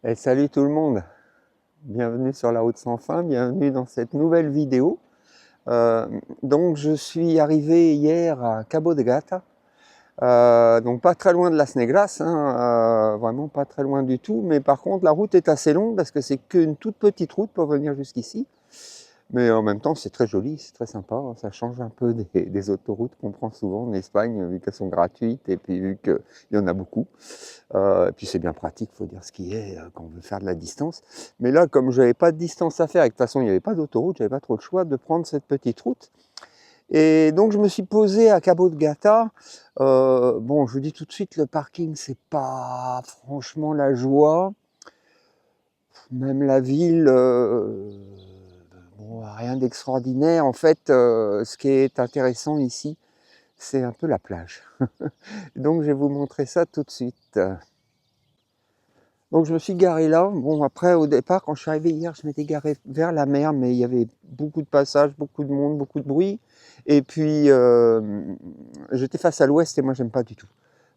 Et salut tout le monde, bienvenue sur la route sans fin, bienvenue dans cette nouvelle vidéo. Donc je suis arrivé hier à Cabo de Gata, donc pas très loin de Las Negras, hein, vraiment pas très loin du tout, mais par contre la route est assez longue parce que c'est qu'une toute petite route pour venir jusqu'ici. Mais en même temps, c'est très joli, c'est très sympa. Ça change un peu des autoroutes qu'on prend souvent en Espagne, vu qu'elles sont gratuites et puis vu qu'il y en a beaucoup. Et puis c'est bien pratique, il faut dire ce qui est quand on veut faire de la distance. Mais là, comme je n'avais pas de distance à faire et que de toute façon il n'y avait pas d'autoroute, j'avais pas trop le choix de prendre cette petite route. Et donc je me suis posé à Cabo de Gata. Bon, je vous dis tout de suite, le parking, c'est pas franchement la joie. Même la ville, bon, rien d'extraordinaire. En fait, ce qui est intéressant ici, c'est un peu la plage. Donc je vais vous montrer ça tout de suite. Donc je me suis garé là. Bon, après, au départ, quand je suis arrivé hier, je m'étais garé vers la mer, mais il y avait beaucoup de passages, beaucoup de monde, beaucoup de bruit. Et puis, j'étais face à l'ouest et moi, j'aime pas du tout.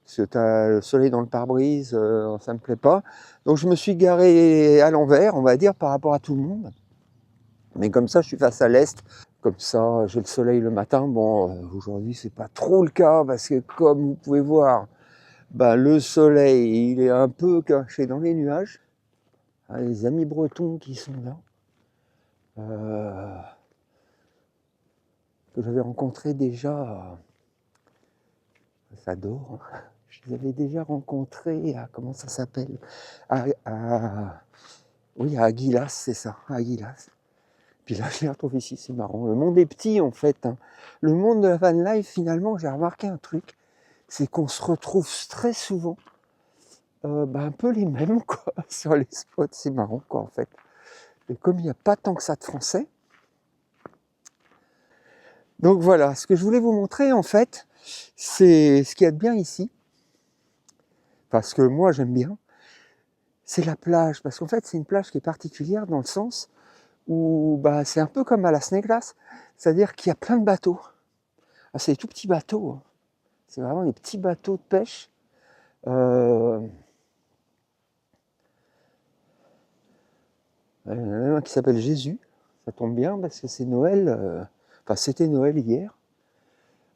Parce que tu as le soleil dans le pare-brise, ça me plaît pas. Donc je me suis garé à l'envers, on va dire, par rapport à tout le monde. Mais comme ça, je suis face à l'est. Comme ça, j'ai le soleil le matin. Bon, aujourd'hui, c'est pas trop le cas parce que comme vous pouvez voir, ben, le soleil, il est un peu caché dans les nuages. Ah, les amis bretons qui sont là, que j'avais rencontrés déjà, ça dort, hein. Je les avais déjà rencontrés à, comment ça s'appelle, oui, à Aguilas, c'est ça, à Aguilas. Puis là, je les retrouve ici, c'est marrant. Le monde est petit, en fait, hein. Le monde de la van life, finalement, j'ai remarqué un truc, c'est qu'on se retrouve très souvent, un peu les mêmes, quoi, sur les spots. C'est marrant, quoi, en fait. Et comme il n'y a pas tant que ça de Français, donc voilà, ce que je voulais vous montrer, en fait, c'est ce qu'il y a de bien ici, parce que moi, j'aime bien, c'est la plage, parce qu'en fait, c'est une plage qui est particulière dans le sens où c'est un peu comme à Las Negras, c'est-à-dire qu'il y a plein de bateaux. Ah, c'est des tout petits bateaux, hein. C'est vraiment des petits bateaux de pêche. Il y en a même un qui s'appelle Jésus. Ça tombe bien parce que c'est Noël. Enfin, c'était Noël hier.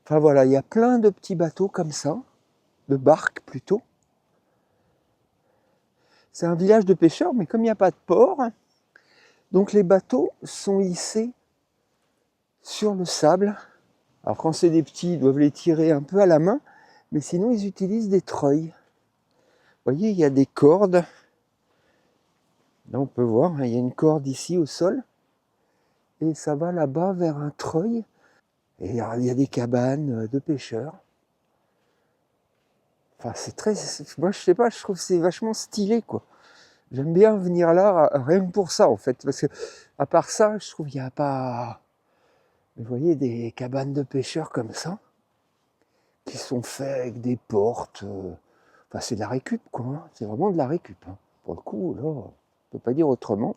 Enfin voilà, il y a plein de petits bateaux comme ça, de barques plutôt. C'est un village de pêcheurs, mais comme il n'y a pas de port, donc les bateaux sont hissés sur le sable. Alors quand c'est des petits, ils doivent les tirer un peu à la main, mais sinon ils utilisent des treuils. Vous voyez, il y a des cordes. Là on peut voir, hein, il y a une corde ici au sol. Et ça va là-bas vers un treuil. Et il y a des cabanes de pêcheurs. Enfin, c'est très... Moi, je sais pas, je trouve que c'est vachement stylé, quoi. J'aime bien venir là, rien que pour ça, en fait. Parce que, à part ça, je trouve qu'il n'y a pas... Vous voyez, des cabanes de pêcheurs comme ça, qui sont faites avec des portes. Enfin, c'est de la récup, quoi, hein. C'est vraiment de la récup, hein. Pour le coup, là, on peut pas dire autrement.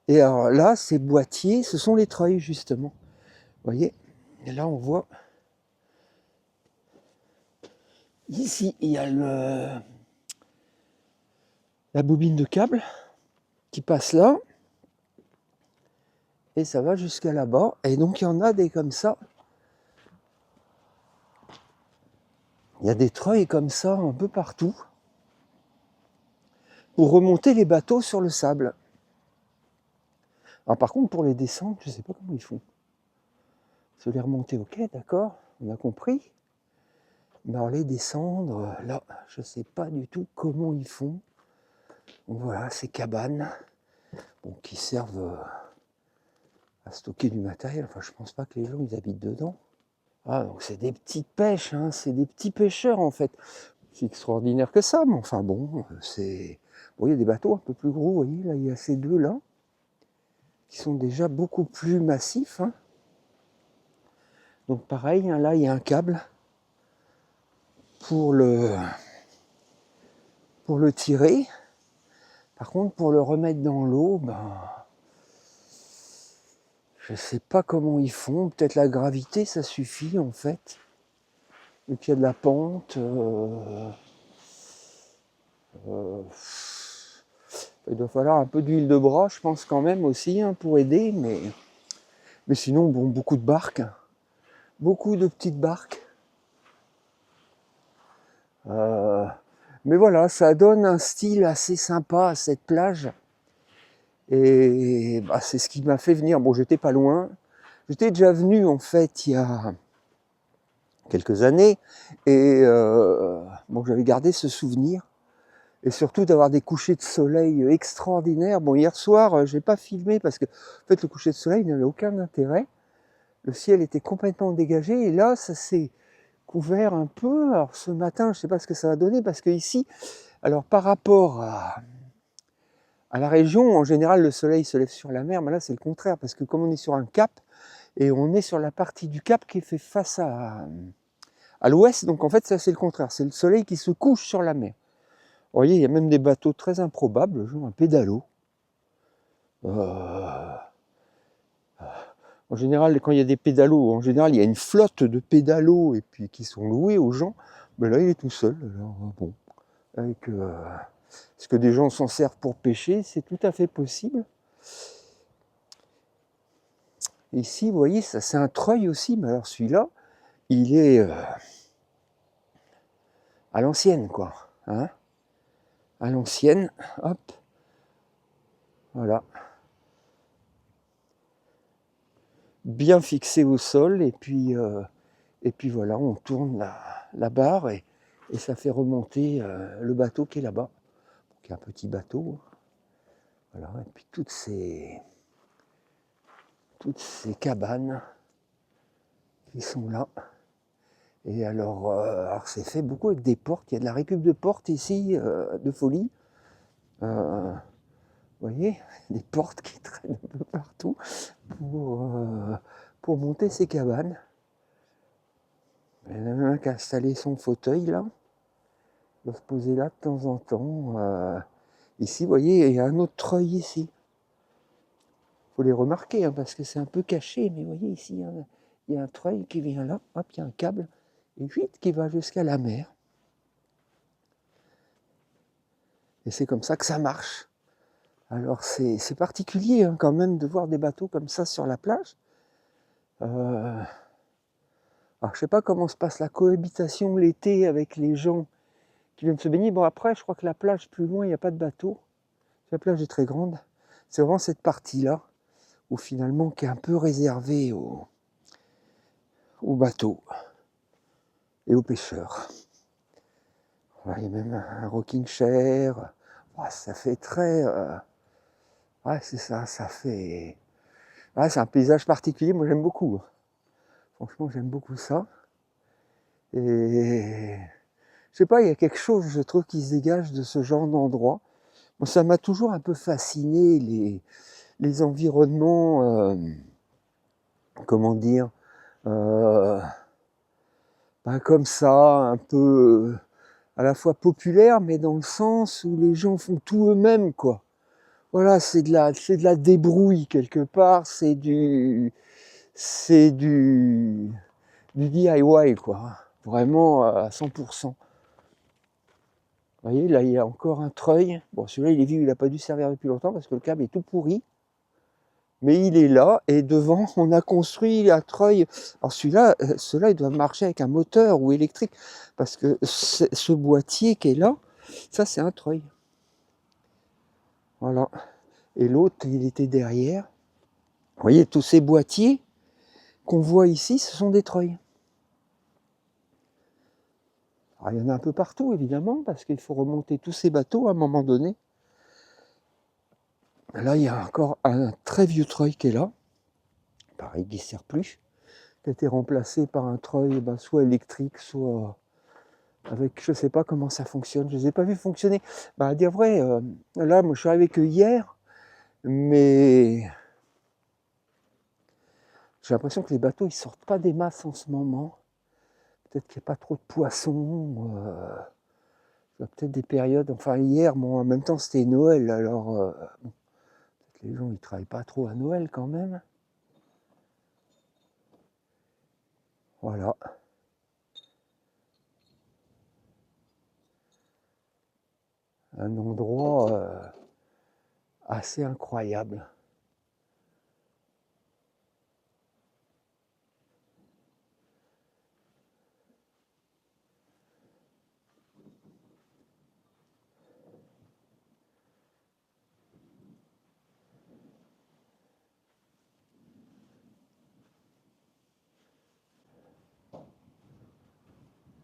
Et alors là, ces boîtiers, ce sont les treuils, justement. Vous voyez? Et là, on voit... Ici, il y a la bobine de câble qui passe là. Et ça va jusqu'à là-bas. Et donc, il y en a des comme ça. Il y a des treuils comme ça un peu partout pour remonter les bateaux sur le sable. Alors, par contre, pour les descendre, je ne sais pas comment ils font. Se les remonter, ok, d'accord, on a compris. Mais alors, les descendre, là, je ne sais pas du tout comment ils font. Donc, voilà, ces cabanes qui servent à stocker du matériel. Enfin, je pense pas que les gens ils habitent dedans. Ah, donc c'est des petites pêches, hein, c'est des petits pêcheurs en fait. C'est extraordinaire que ça, mais enfin bon, c'est... Bon, il y a des bateaux un peu plus gros, vous voyez, là, il y a ces deux-là, qui sont déjà beaucoup plus massifs, hein. Donc pareil, hein, là, il y a un câble pour le tirer. Par contre, pour le remettre dans l'eau, je sais pas comment ils font. Peut-être la gravité, ça suffit, en fait. Et puis il y a de la pente. Il doit falloir un peu d'huile de bras, je pense quand même aussi, hein, pour aider, mais sinon, bon, beaucoup de barques, beaucoup de petites barques. Mais voilà, ça donne un style assez sympa à cette plage. Et bah, c'est ce qui m'a fait venir. Bon, j'étais pas loin. J'étais déjà venu en fait il y a quelques années. Et bon, j'avais gardé ce souvenir. Et surtout d'avoir des couchers de soleil extraordinaires. Bon, hier soir, j'ai pas filmé parce que en fait, le coucher de soleil n'avait aucun intérêt. Le ciel était complètement dégagé. Et là, ça s'est couvert un peu. Alors ce matin, je sais pas ce que ça va donner parce que ici, alors par rapport à la région, en général, le soleil se lève sur la mer, mais là, c'est le contraire, parce que comme on est sur un cap, et on est sur la partie du cap qui fait face à l'ouest, donc en fait, ça, c'est le contraire. C'est le soleil qui se couche sur la mer. Vous voyez, il y a même des bateaux très improbables, genre un pédalo. En général, quand il y a des pédalos, en général, il y a une flotte de pédalos, et puis qui sont loués aux gens. Mais là, il est tout seul. Alors, bon, avec... est-ce que des gens s'en servent pour pêcher? C'est tout à fait possible. Ici, vous voyez, ça c'est un treuil aussi, mais alors celui-là, il est à l'ancienne, quoi. Hein, à l'ancienne, hop, voilà. Bien fixé au sol, et puis voilà, on tourne la barre, et ça fait remonter le bateau qui est là-bas, qui est un petit bateau. Voilà, et puis toutes ces cabanes qui sont là. Et alors c'est fait beaucoup avec des portes. Il y a de la récup de portes ici, de folie. Vous voyez, des portes qui traînent un peu partout pour monter ces cabanes. Il y en a même un qui a installé son fauteuil là. Il va se poser là de temps en temps. Ici, vous voyez, il y a un autre treuil ici. Il faut les remarquer hein, parce que c'est un peu caché, mais vous voyez ici, il y a un treuil qui vient là, hop, il y a un câble, et vite qui va jusqu'à la mer. Et c'est comme ça que ça marche. Alors c'est particulier hein, quand même de voir des bateaux comme ça sur la plage. Alors je sais pas comment se passe la cohabitation l'été avec les gens qui viennent se baigner. Bon après je crois que la plage plus loin il n'y a pas de bateau. La plage est très grande. C'est vraiment cette partie-là où finalement qui est un peu réservée aux bateaux et aux pêcheurs. Voilà, il y a même un rocking chair. Ouais, ça fait très... ouais c'est ça, ça fait... Ouais, c'est un paysage particulier, moi j'aime beaucoup. Franchement j'aime beaucoup ça. Et je sais pas, il y a quelque chose, je trouve, qui se dégage de ce genre d'endroit. Moi, ça m'a toujours un peu fasciné, les environnements, comment dire, euh, comme ça, un peu à la fois populaire, mais dans le sens où les gens font tout eux-mêmes, quoi. Voilà, c'est de la débrouille quelque part, c'est du DIY, quoi. Vraiment à 100%. Vous voyez, là, il y a encore un treuil. Bon, celui-là, il est vieux, il n'a pas dû servir depuis longtemps parce que le câble est tout pourri. Mais il est là, et devant, on a construit un treuil. Alors celui-là, ceux-là, ils doivent marcher avec un moteur ou électrique. Parce que ce boîtier qui est là, ça, c'est un treuil. Voilà. Et l'autre, il était derrière. Vous voyez, tous ces boîtiers qu'on voit ici, ce sont des treuils. Alors, il y en a un peu partout, évidemment, parce qu'il faut remonter tous ces bateaux à un moment donné. Là, il y a encore un très vieux treuil qui est là. Pareil, qui ne sert plus. Qui a été remplacé par un treuil soit électrique, soit avec, je ne sais pas comment ça fonctionne. Je ne les ai pas vus fonctionner. À dire vrai, là, moi, je suis arrivé que hier, mais j'ai l'impression que les bateaux, ils sortent pas des masses en ce moment. Peut-être qu'il n'y a pas trop de poissons. Il y a peut-être des périodes. Enfin, hier, bon, en même temps, c'était Noël. Alors, bon, peut-être les gens, ils travaillent pas trop à Noël quand même. Voilà. un endroit assez incroyable.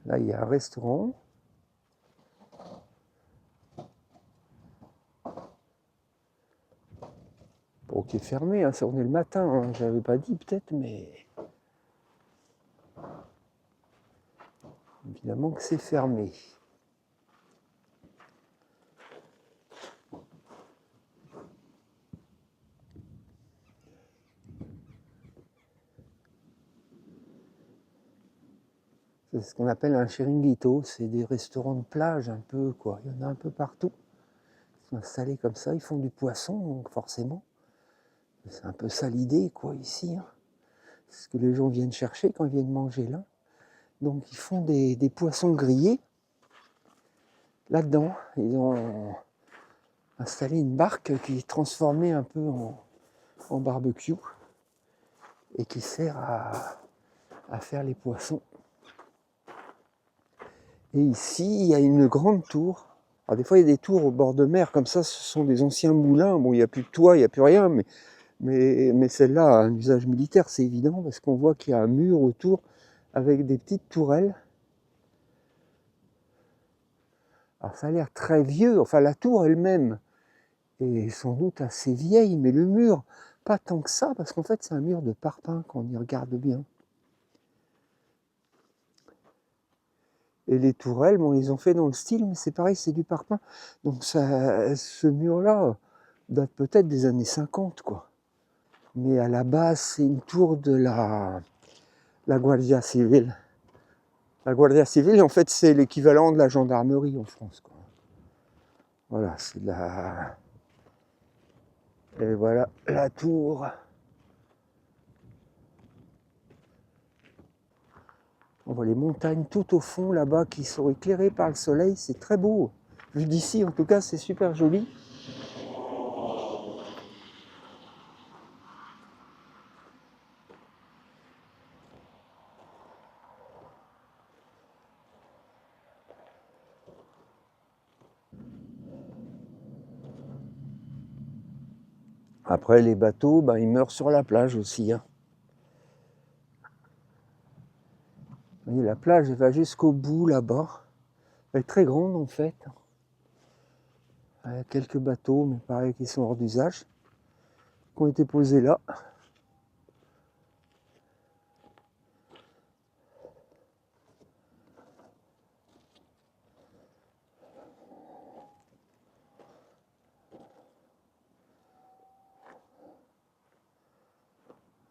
Là, il y a un restaurant. Bon, qui est fermé, hein, on est le matin, hein, j'avais pas dit peut-être, mais évidemment que c'est fermé. C'est ce qu'on appelle un chiringuito, c'est des restaurants de plage un peu, quoi. Il y en a un peu partout. Ils sont installés comme ça, ils font du poisson, donc forcément. C'est un peu ça l'idée, quoi, ici. Hein. C'est ce que les gens viennent chercher quand ils viennent manger là. Donc ils font des poissons grillés. Là-dedans, ils ont installé une barque qui est transformée un peu en barbecue et qui sert à faire les poissons. Et ici, il y a une grande tour. Alors des fois, il y a des tours au bord de mer, comme ça, ce sont des anciens moulins. Bon, il n'y a plus de toit, il n'y a plus rien, mais celle-là a un usage militaire, c'est évident, parce qu'on voit qu'il y a un mur autour avec des petites tourelles. Alors ça a l'air très vieux, enfin la tour elle-même est sans doute assez vieille, mais le mur, pas tant que ça, parce qu'en fait c'est un mur de parpaing quand on y regarde bien. Et les tourelles, bon, ils ont fait dans le style, mais c'est pareil, c'est du parpaing. Donc ça, ce mur-là date peut-être des années 50, quoi. Mais à la base, c'est une tour de la Guardia Civile. La Guardia Civile, en fait, c'est l'équivalent de la gendarmerie en France, quoi. Voilà, c'est la... Et voilà la tour. On voit les montagnes tout au fond là-bas qui sont éclairées par le soleil, c'est très beau. Vu d'ici, en tout cas, c'est super joli. Après, les bateaux, ben, ils meurent sur la plage aussi. Hein. Vous voyez, la plage, elle va jusqu'au bout là-bas. Elle est très grande en fait. Il y a quelques bateaux, mais pareil, qui sont hors d'usage, qui ont été posés là.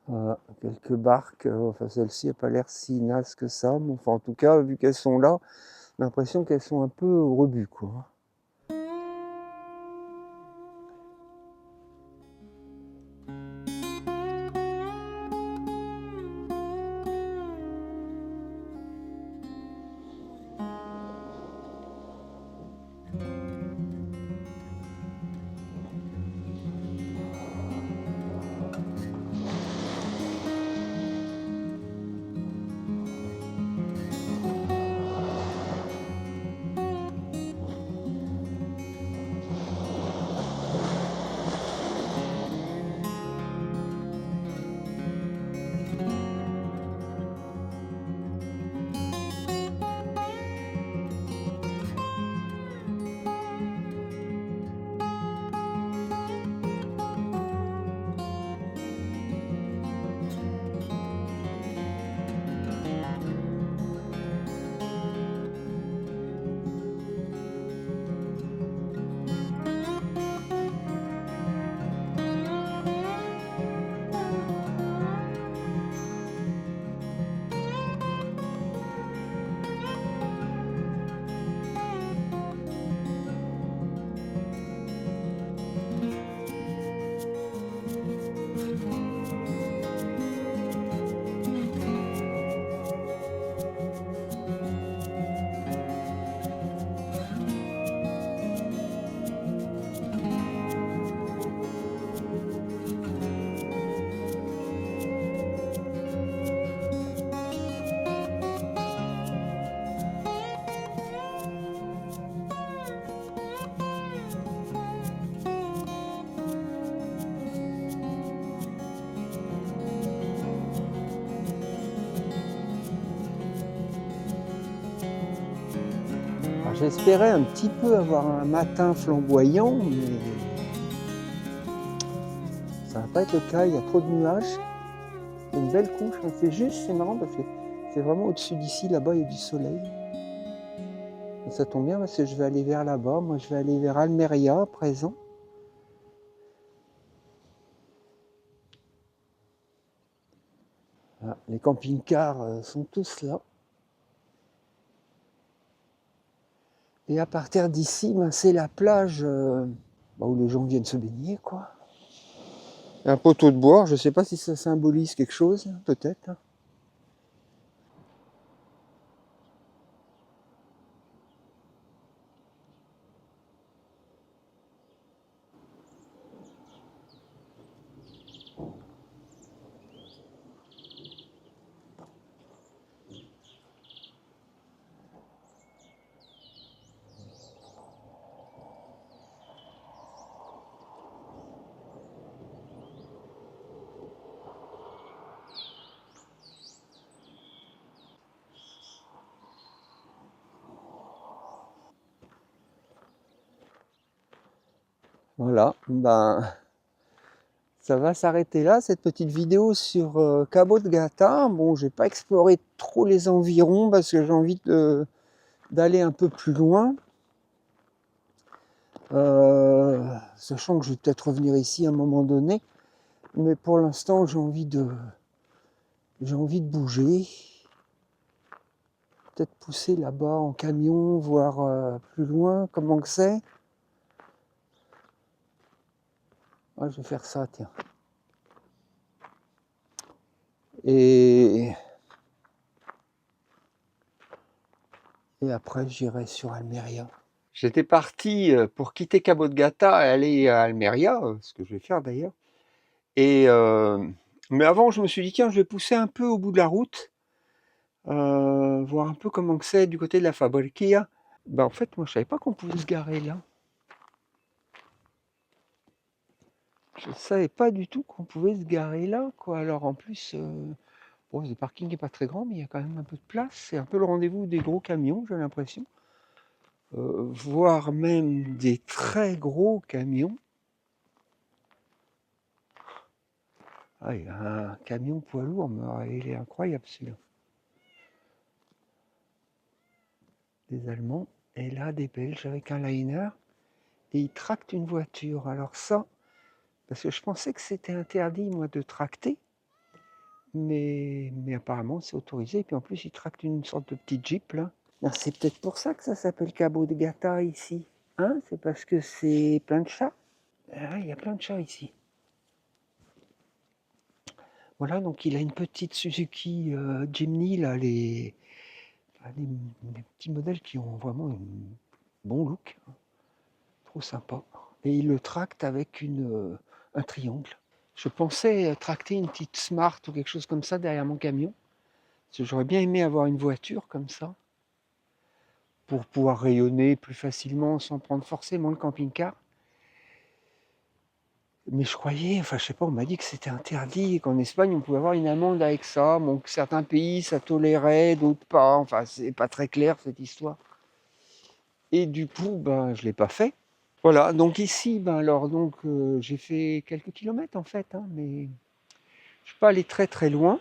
Voilà, quelques barques, enfin celle-ci n'a pas l'air si naze que ça, mais enfin en tout cas, vu qu'elles sont là, j'ai l'impression qu'elles sont un peu au rebut, quoi. J'espérais un petit peu avoir un matin flamboyant, mais ça va pas être le cas, il y a trop de nuages. Il y a une belle couche, hein. C'est marrant parce que c'est vraiment au-dessus d'ici, là-bas il y a du soleil. Et ça tombe bien parce que je vais aller vers là-bas, moi je vais aller vers Almeria à présent. Ah, les camping-cars sont tous là. Et à partir d'ici, ben, c'est la plage où les gens viennent se baigner, quoi. Un poteau de bois, je ne sais pas si ça symbolise quelque chose, peut-être. Voilà, ben, ça va s'arrêter là, cette petite vidéo sur Cabo de Gata. Bon, je n'ai pas exploré trop les environs parce que j'ai envie d'aller un peu plus loin. Sachant que je vais peut-être revenir ici à un moment donné. Mais pour l'instant, j'ai envie de bouger. Peut-être pousser là-bas en camion, voir plus loin, comment que c'est. Ah, je vais faire ça, tiens. Et après, j'irai sur Almeria. J'étais parti pour quitter Cabo de Gata et aller à Almeria, ce que je vais faire d'ailleurs. Mais avant, je me suis dit, tiens, je vais pousser un peu au bout de la route, voir un peu comment que c'est du côté de la Fabriquilla. En fait, moi, je savais pas qu'on pouvait se garer là. Je ne savais pas du tout qu'on pouvait se garer là, quoi. Alors en plus, bon, le parking n'est pas très grand, mais il y a quand même un peu de place. C'est un peu le rendez-vous des gros camions, j'ai l'impression. Voire même des très gros camions. Ah, il y a un camion poids lourd, mais il est incroyable celui-là. Des Allemands, et là des Belges avec un liner, et ils tractent une voiture. Alors ça, parce que je pensais que c'était interdit, moi, de tracter, mais apparemment c'est autorisé, et puis en plus ils tractent une sorte de petit Jeep, là. Alors, c'est peut-être pour ça que ça s'appelle Cabo de Gata ici. Hein? C'est parce que c'est plein de chats. Ah, il y a plein de chats ici. Voilà, donc il a une petite Suzuki Jimny, là, les petits modèles qui ont vraiment un bon look. Trop sympa. Et il le tracte avec un triangle. Je pensais tracter une petite Smart ou quelque chose comme ça derrière mon camion. Parce que j'aurais bien aimé avoir une voiture comme ça. Pour pouvoir rayonner plus facilement sans prendre forcément le camping-car. Mais je croyais, enfin je sais pas, on m'a dit que c'était interdit et qu'en Espagne on pouvait avoir une amende avec ça. Bon, que certains pays ça tolérait, d'autres pas. Enfin c'est pas très clair cette histoire. Et du coup, je l'ai pas fait. Voilà, donc ici, j'ai fait quelques kilomètres en fait, hein, mais je suis pas allé très très loin.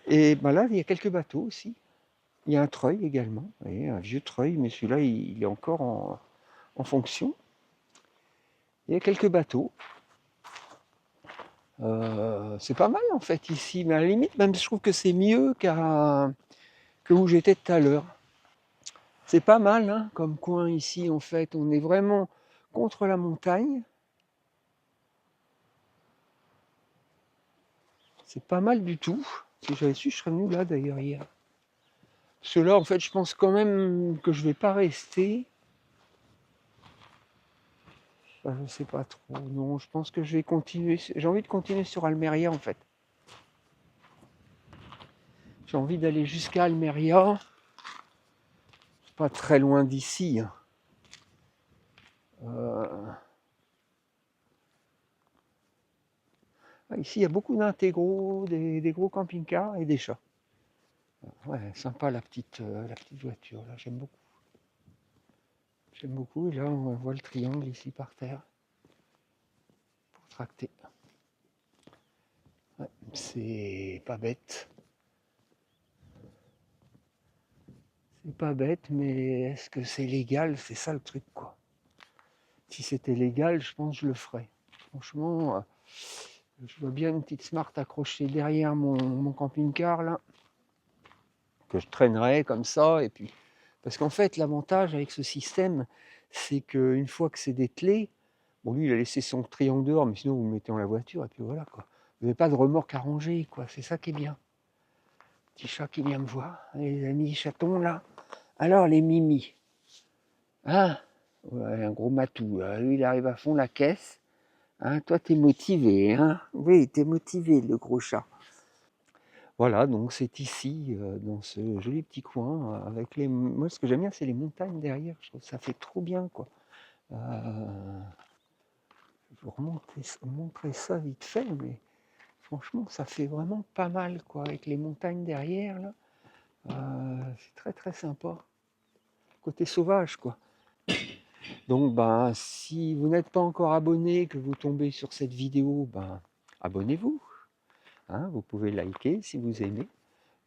Et là, il y a quelques bateaux aussi. Il y a un treuil également, vous voyez, un vieux treuil, mais celui-là, il est encore en fonction. Il y a quelques bateaux. C'est pas mal en fait ici, mais à la limite, même je trouve que c'est mieux que où j'étais tout à l'heure. C'est pas mal hein, comme coin ici en fait. On est vraiment contre la montagne. C'est pas mal du tout. Si j'avais su, je serais venu là d'ailleurs hier. Parce que là, en fait, je pense quand même que je vais pas rester. Enfin, je sais pas trop. Non, je pense que je vais continuer. J'ai envie de continuer sur Almeria en fait. J'ai envie d'aller jusqu'à Almeria. C'est pas très loin d'ici. Hein. Ici, il y a beaucoup d'intégraux, des gros camping-cars et des chats. Ouais, sympa la petite voiture, là, j'aime beaucoup. J'aime beaucoup. Et là, on voit le triangle ici par terre pour tracter. Ouais, c'est pas bête. C'est pas bête, mais est-ce que c'est légal? C'est ça le truc, quoi. Si c'était légal, je pense que je le ferais. Franchement, je vois bien une petite Smart accrochée derrière mon camping-car, là, que je traînerais comme ça, et puis... Parce qu'en fait, l'avantage avec ce système, c'est qu'une fois que c'est dételé, bon, lui, il a laissé son triangle dehors, mais sinon, vous le mettez dans la voiture, et puis voilà, quoi. Vous n'avez pas de remorque à ranger, quoi. C'est ça qui est bien. Petit chat qui vient me voir. Allez, les amis chatons, là. Alors, les mimis. Hein? Ouais, un gros matou, là. Lui, il arrive à fond la caisse. Hein, toi, t'es motivé, hein? Oui, t'es motivé, le gros chat. Voilà, donc c'est ici, dans ce joli petit coin, avec les... Moi, ce que j'aime bien, c'est les montagnes derrière. Je trouve que ça fait trop bien, quoi. Je vais vous montrer ça vite fait, mais franchement, ça fait vraiment pas mal, quoi, avec les montagnes derrière, là. C'est très, très sympa. Côté sauvage, quoi. Donc, ben, si vous n'êtes pas encore abonné, que vous tombez sur cette vidéo, ben, abonnez-vous. Hein, vous pouvez liker si vous aimez.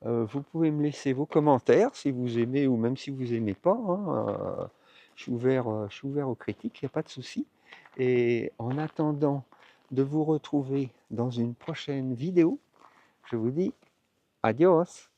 Vous pouvez me laisser vos commentaires si vous aimez ou même si vous n'aimez pas. Hein, je suis ouvert aux critiques, il n'y a pas de souci. Et en attendant de vous retrouver dans une prochaine vidéo, je vous dis adios.